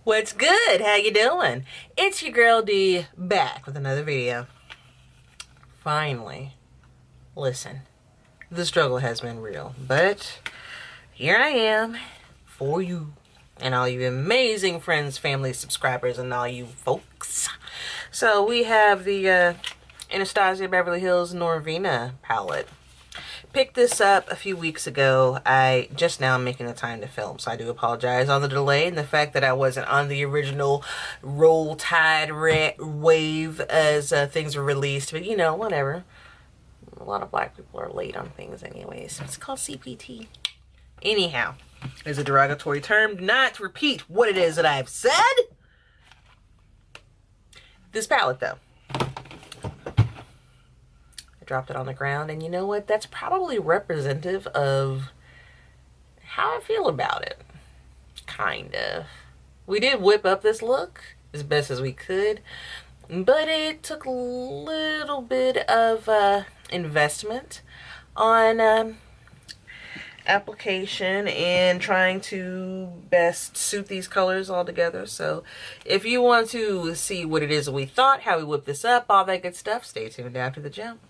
What's good? How you doing? It's your girl D back with another video. Finally. Listen, the struggle has been real, but here I am for you and all you amazing friends, family, subscribers, and all you folks. So we have the Anastasia Beverly Hills Norvina palette. Picked this up a few weeks ago. I just now making the time to film, so I do apologize on the delay and the fact that I wasn't on the original Roll Tide wave as things were released, but you know, whatever. A lot of black people are late on things anyways. It's called CPT. Anyhow, it's a derogatory term. Do not repeat what it is that I've said. This palette though, dropped it on the ground, and you know what, that's probably representative of how I feel about it. Kind of. We did whip up this look as best as we could, but it took a little bit of investment on application and trying to best suit these colors all together. So if you want to see what it is we thought, how we whip this up, all that good stuff, stay tuned after the jump.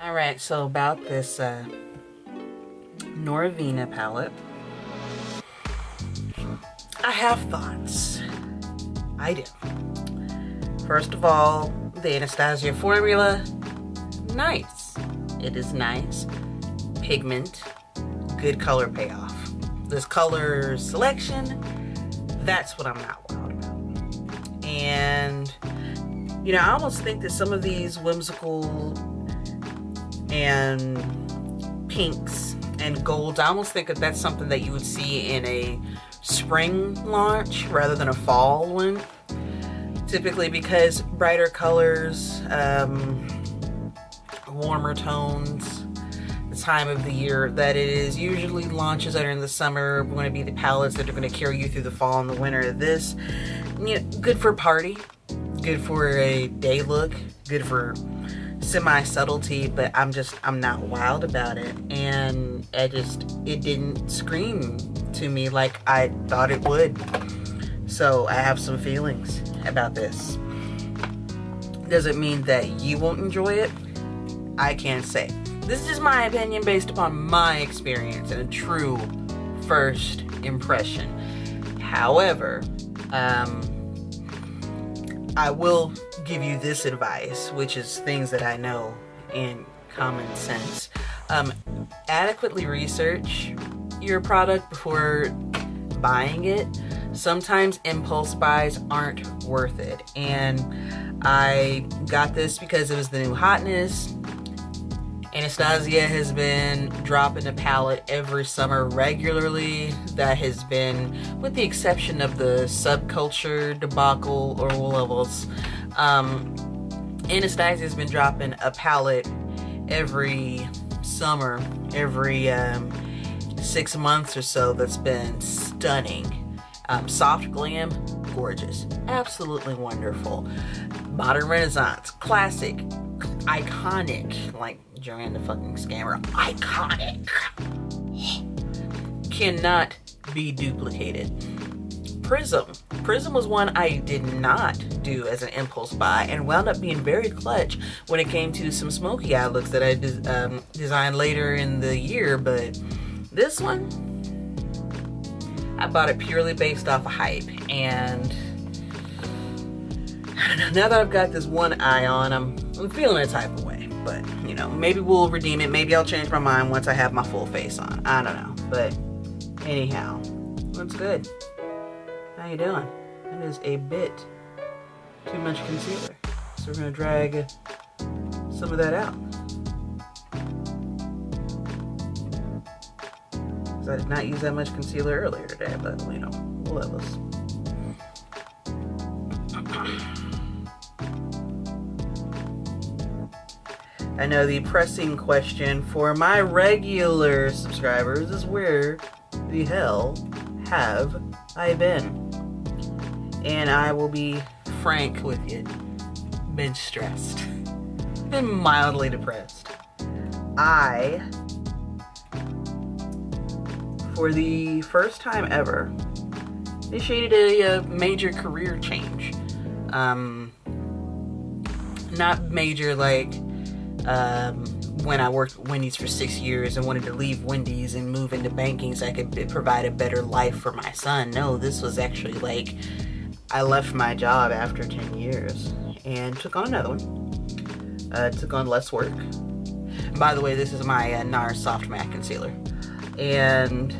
Alright, so about this Norvina palette, I have thoughts. I do. First of all, the Anastasia formula, nice. It is nice. Pigment, good color payoff. This color selection, that's what I'm not wild about. And, you know, I almost think that some of these whimsical and pinks and golds, I almost think that that's something that you would see in a spring launch rather than a fall one. Typically because brighter colors, warmer tones, the time of the year that it is. Usually launches that are in the summer are going to be the palettes that are going to carry you through the fall and the winter. This, you know, good for party, good for a day look, good for semi-subtlety, but I'm not wild about it, and it didn't scream to me like I thought it would. So I have some feelings about this. Does it mean that you won't enjoy it? I can't say. This is just my opinion based upon my experience and a true first impression. However, I will give you this advice, which is things that I know in common sense. Adequately research your product before buying it. Sometimes impulse buys aren't worth it, and I got this because it was the new hotness. Anastasia has been dropping a palette every summer regularly. That has been, with the exception of the subculture debacle or levels, Anastasia has been dropping a palette every summer, every 6 months or so. That's been stunning. Soft glam, gorgeous, absolutely wonderful. Modern Renaissance, classic, iconic, like Joanne the fucking Scammer, iconic, cannot be duplicated. Prism was one I did not do as an impulse buy and wound up being very clutch when it came to some smoky eye looks that I designed later in the year, but this one, I bought it purely based off of hype, and I don't know, now that I've got this one eye on, I'm feeling a type of way, but you know, maybe we'll redeem it, maybe I'll change my mind once I have my full face on, I don't know, but anyhow, looks good. How you doing? That is a bit too much concealer, so we're gonna drag some of that out. I did not use that much concealer earlier today, but you know, love us. I know the pressing question for my regular subscribers is, where the hell have I've been. And I will be frank with you. Been stressed. Been mildly depressed. I, for the first time ever, initiated a major career change. Not major like when I worked at Wendy's for 6 years and wanted to leave Wendy's and move into banking so I could provide a better life for my son. No, this was actually like I left my job after 10 years and took on another one. Took on less work. By the way, this is my NARS Soft Matte Concealer. And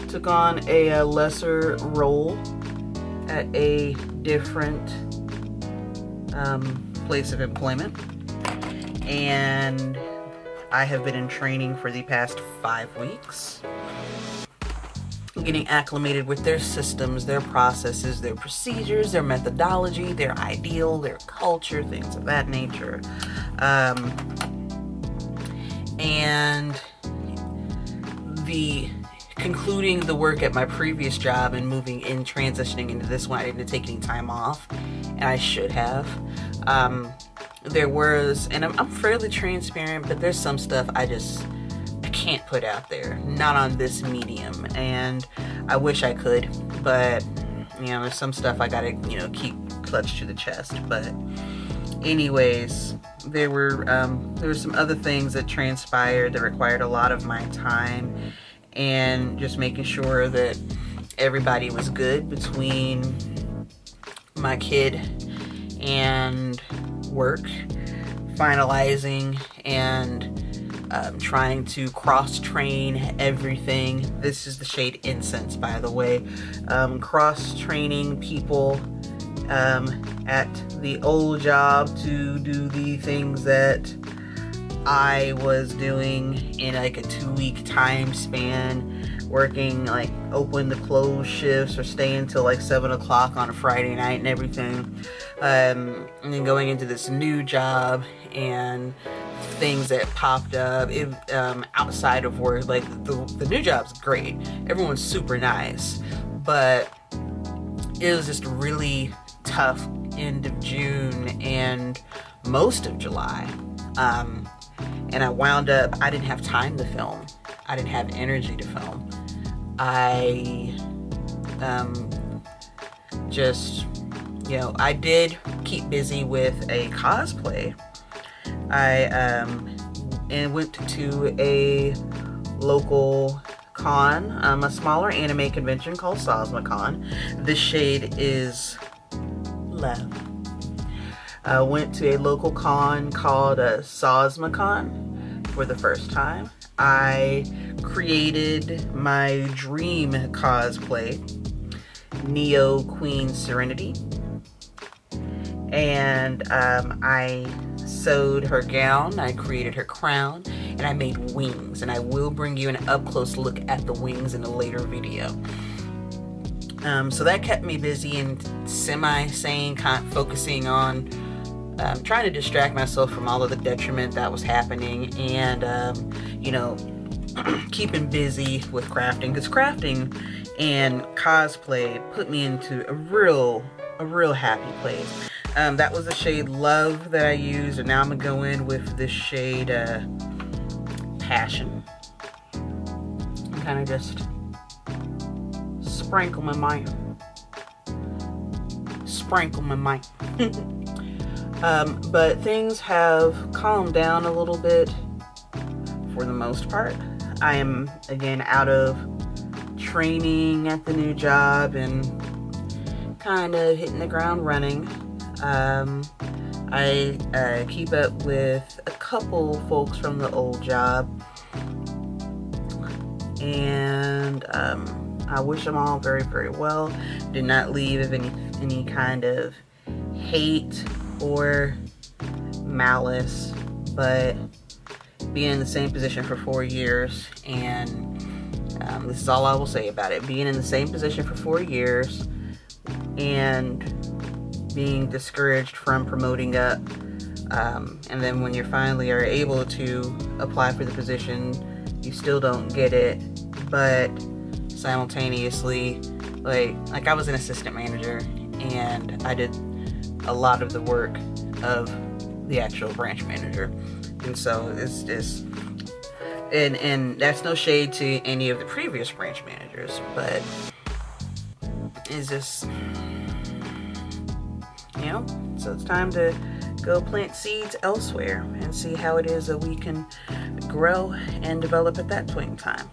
took on a lesser role at a different place of employment. And I have been in training for the past 5 weeks. Getting acclimated with their systems, their processes, their procedures, their methodology, their ideal, their culture, things of that nature. And concluding the work at my previous job and transitioning into this one, I didn't take any time off, and I should have. There was, and I'm fairly transparent, but there's some stuff I can't put out there, not on this medium, and I wish I could, but there's some stuff I gotta keep clutched to the chest. But anyways, there were some other things that transpired that required a lot of my time, and just making sure that everybody was good between my kid and work, finalizing and trying to cross-train everything. This is the shade Incense, by the way. Cross-training people at the old job to do the things that I was doing in like a 2-week time span, working like open to close shifts or staying till like 7 o'clock on a Friday night and everything. And then going into this new job and things that popped up outside of work. Like the new job's great, everyone's super nice, but it was just really tough end of June and most of July. And I wound up, I didn't have time to film. I didn't have energy to film. I I did keep busy with a cosplay. And went to a local con, a smaller anime convention called SosmaCon. This shade is Love. Went to a local con called SosmaCon for the first time. I created my dream cosplay, Neo Queen Serenity. And I sewed her gown, I created her crown, and I made wings. And I will bring you an up-close look at the wings in a later video. So that kept me busy and semi-sane, focusing on trying to distract myself from all of the detriment that was happening, and keeping busy with crafting, because crafting and cosplay put me into a real happy place. That was the shade Love that I used, and now I'm gonna go in with this shade Passion. And kind of just sprinkle my mind. But things have calmed down a little bit for the most part. I am again out of training at the new job and kind of hitting the ground running. I keep up with a couple folks from the old job, and I wish them all very, very well. Did not leave of any kind of hate or malice, but being in the same position for 4 years, and this is all I will say about it. Being in the same position for 4 years and being discouraged from promoting up, and then when you finally are able to apply for the position, you still don't get it. But simultaneously, like I was an assistant manager and I did a lot of the work of the actual branch manager. And so it's just, and that's no shade to any of the previous branch managers, but it's just, you know, so it's time to go plant seeds elsewhere and see how it is that we can grow and develop at that point in time.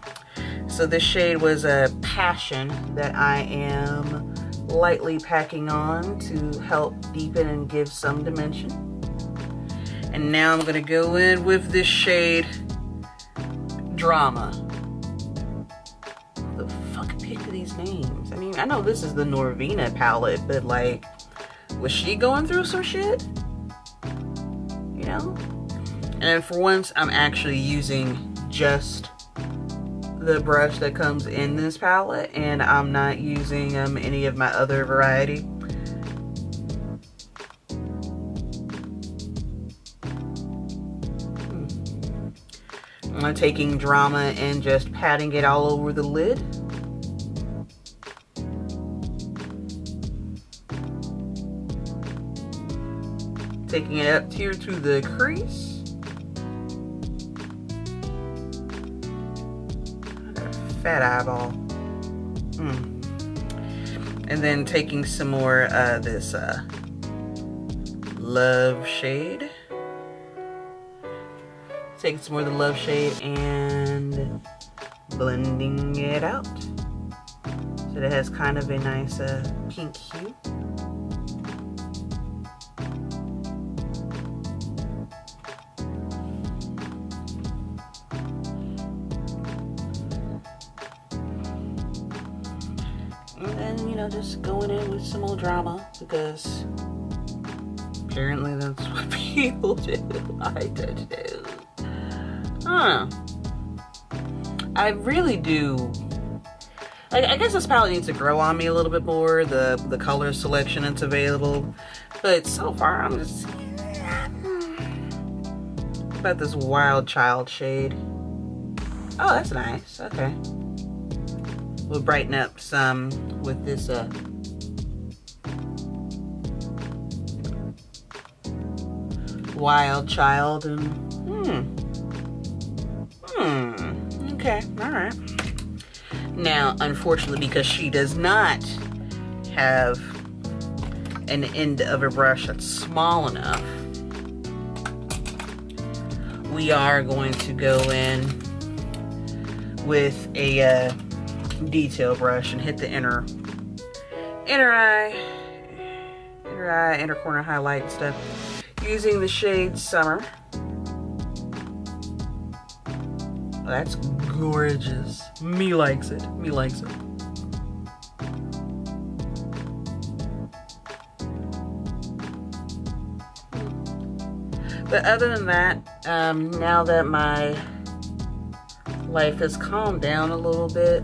So this shade was a Passion that I am lightly packing on to help deepen and give some dimension. And now I'm gonna go in with this shade Drama. Who the fuck picked these names? I mean, I know this is the Norvina palette, but like, was she going through some shit? You know? And for once, I'm actually using just the brush that comes in this palette, and I'm not using any of my other variety. I'm taking Drama and just patting it all over the lid. Taking it up here to the crease. Fat eyeball. And then taking some more this Love shade. Taking some more of the Love shade and blending it out so that it has kind of a nice pink hue. And then, you know, just going in with some more Drama because apparently that's what people do. I don't know. I really do. I guess this palette needs to grow on me a little bit more, the color selection that's available. But so far, I'm just about this Wild Child shade. Oh, that's nice. Okay. We'll brighten up some with this Wild Child and okay, all right. Now, unfortunately, because she does not have an end of a brush that's small enough, we are going to go in with a detail brush and hit the inner eye, inner corner highlight and stuff using the shade Summer. Oh, that's gorgeous. Me likes it. Me likes it. But other than that, now that my life has calmed down a little bit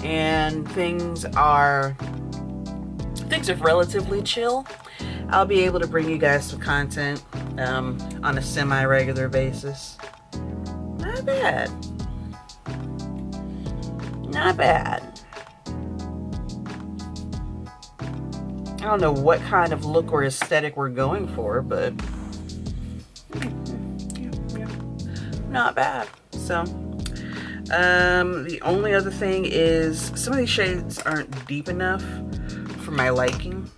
and things are relatively chill, I'll be able to bring you guys some content on a semi-regular basis. Not bad. Not bad. I don't know what kind of look or aesthetic we're going for, but yeah, not bad. So, the only other thing is some of these shades aren't deep enough for my liking.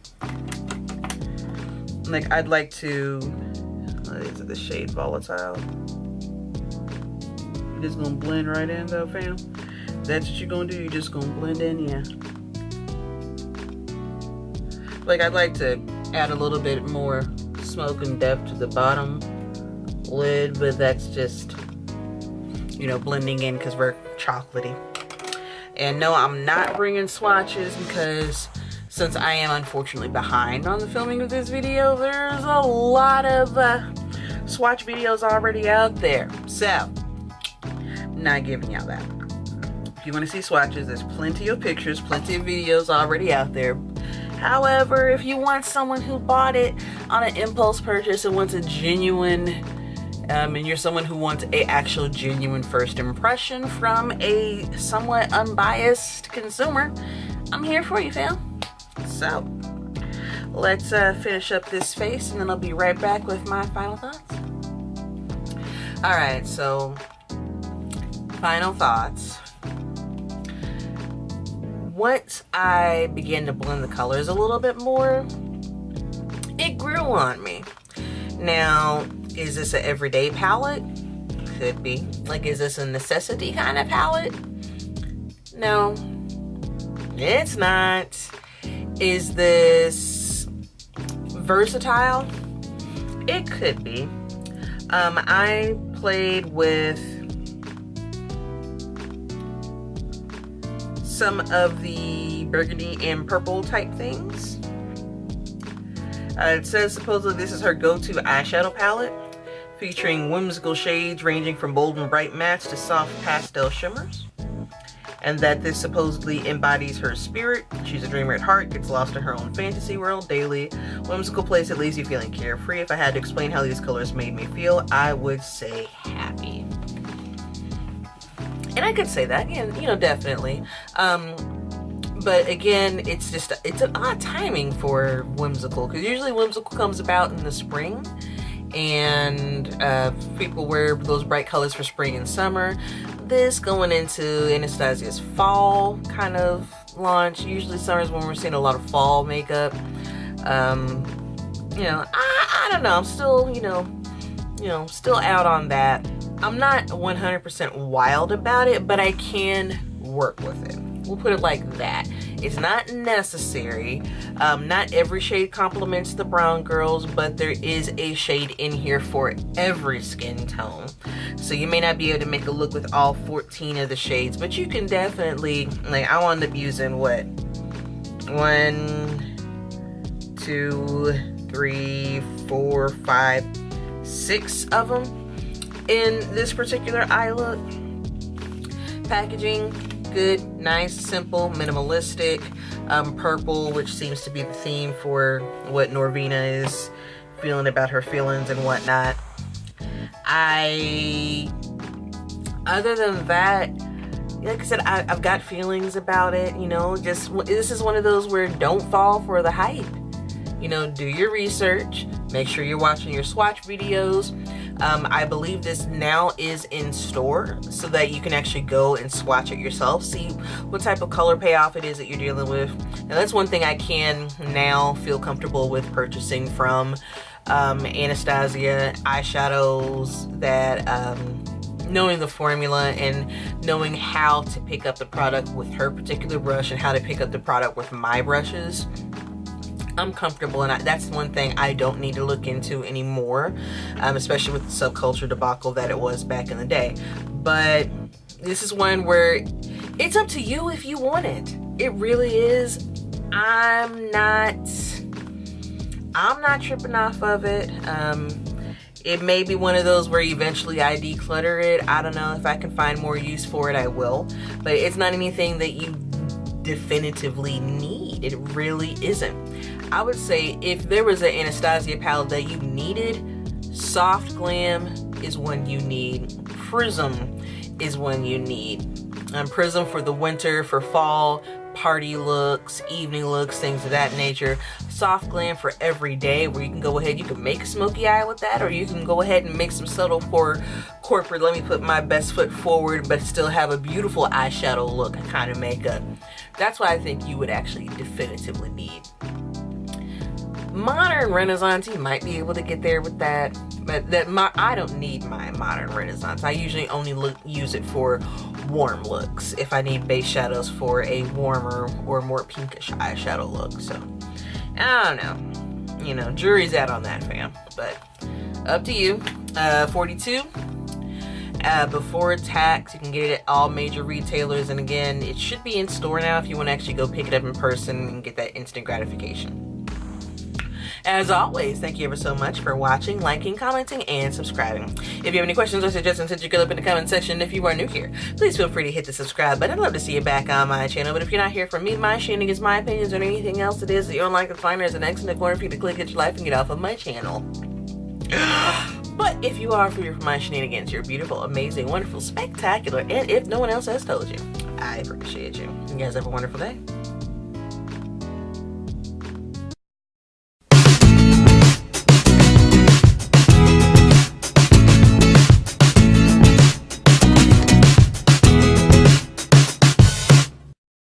Like, I'd like to, is it the shade Volatile? You're just gonna blend right in though, fam? That's what you're gonna do, you're just gonna blend in, yeah. Like, I'd like to add a little bit more smoke and depth to the bottom lid, but that's just, you know, blending in because we're chocolatey. And no, I'm not bringing swatches because since I am unfortunately behind on the filming of this video, there's a lot of swatch videos already out there. So, not giving y'all that. If you want to see swatches, there's plenty of pictures, plenty of videos already out there. However, if you want someone who bought it on an impulse purchase and wants a genuine and you're someone who wants a actual genuine first impression from a somewhat unbiased consumer, I'm here for you, fam. So let's finish up this face, and then I'll be right back with my final thoughts. All right, so final thoughts. Once I began to blend the colors a little bit more, it grew on me. Now, is this an everyday palette? Could be. Like, is this a necessity kind of palette? No, it's not. Is this versatile? It could be. I played with some of the burgundy and purple type things. It says supposedly this is her go-to eyeshadow palette, featuring whimsical shades ranging from bold and bright mattes to soft pastel shimmers. And that this supposedly embodies her spirit. She's a dreamer at heart, gets lost in her own fantasy world daily. Whimsical place that leaves you feeling carefree. If I had to explain how these colors made me feel, I would say happy. And I could say that, you know, definitely. But again, it's an odd timing for whimsical, because usually whimsical comes about in the spring, and people wear those bright colors for spring and summer. This going into Anastasia's fall kind of launch. Usually summer's when we're seeing a lot of fall makeup. You know, I don't know. I'm still, you know, still out on that. I'm not 100% wild about it, but I can work with it. We'll put it like that. It's not necessary. Not every shade complements the brown girls, but there is a shade in here for every skin tone. So you may not be able to make a look with all 14 of the shades, but you can definitely, like, I wound up using what? 1, 2, 3, 4, 5, 6 of them in this particular eye look. Packaging, good, nice, simple, minimalistic. Purple, which seems to be the theme for what Norvina is feeling about her feelings and whatnot. Other than that, like I said, I've got feelings about it, you know. Just, this is one of those where don't fall for the hype. You know, do your research, make sure you're watching your swatch videos. I believe this now is in store so that you can actually go and swatch it yourself, see what type of color payoff it is that you're dealing with. Now that's one thing I can now feel comfortable with purchasing from Anastasia eyeshadows, that knowing the formula and knowing how to pick up the product with her particular brush and how to pick up the product with my brushes, I'm comfortable, and that's one thing I don't need to look into anymore, especially with the subculture debacle that it was back in the day. But this is one where it's up to you if you want it. It really is. I'm not tripping off of it. It may be one of those where eventually I declutter it. I don't know. If I can find more use for it, I will. But it's not anything that you definitively need. It really isn't. I would say if there was an Anastasia palette that you needed, Soft Glam is one you need. Prism is one you need. Prism for the winter, for fall, party looks, evening looks, things of that nature. Soft Glam for every day, where you can go ahead, you can make a smoky eye with that, or you can go ahead and make some subtle for corporate, let me put my best foot forward, but still have a beautiful eyeshadow look kind of makeup. That's what I think you would actually definitively need. Modern Renaissance, you might be able to get there with that, but I don't need my Modern Renaissance. I usually only use it for warm looks, if I need base shadows for a warmer or more pinkish eyeshadow look. So I don't know, you know, jury's out on that, fam, but up to you. 42 before tax. You can get it at all major retailers, and again, it should be in store now if you want to actually go pick it up in person and get that instant gratification. As always, thank you ever so much for watching, liking, commenting, and subscribing. If you have any questions or suggestions, hit your good up in the comment section. If you are new here, please feel free to hit the subscribe button. I'd love to see you back on my channel. But if you're not here for me, my shenanigans, my opinions, or anything else it is that you don't like to find, there's an X in the corner for you to click, hit your life, and get off of my channel. But if you are free from my shenanigans, you're beautiful, amazing, wonderful, spectacular, and if no one else has told you, I appreciate you. You guys have a wonderful day.